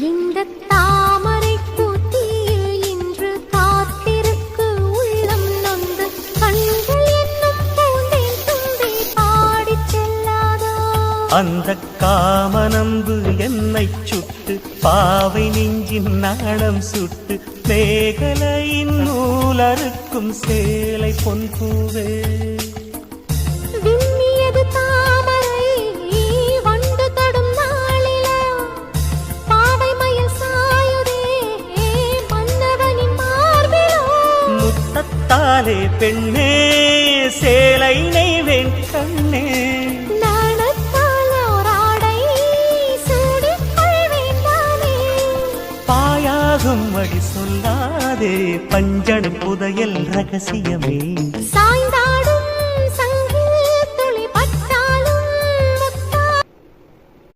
இந்த தாமரை கூத்தியில் இன்று காத்திருக்கு உள்ளம் நொந்து கண்கள் என்னும் பூந்தேன் தும்பி பாடிச் செல்லாதோ அந்த காமனம்பு என்னை சுட்டு பாவை நெஞ்சின் நாணம் சுட்டு மேகலையின் நூலறுக்கும் சேலை பொன்பூவே விண்ணியது தாமரை வண்டு தொடும் நாளிலா பாவை மயில் சாயுதே மன்னவனின் மார்பிலோ முத்தத்தாலே பெண்ணே சேலை நெய்வேன் கண்ணே நாணத்தால் ஓராடை சூடிக் கொள்வேன் நானே பாயாகும் வழி சொல்லாதே பஞ்சண புதையல் ரகசியமே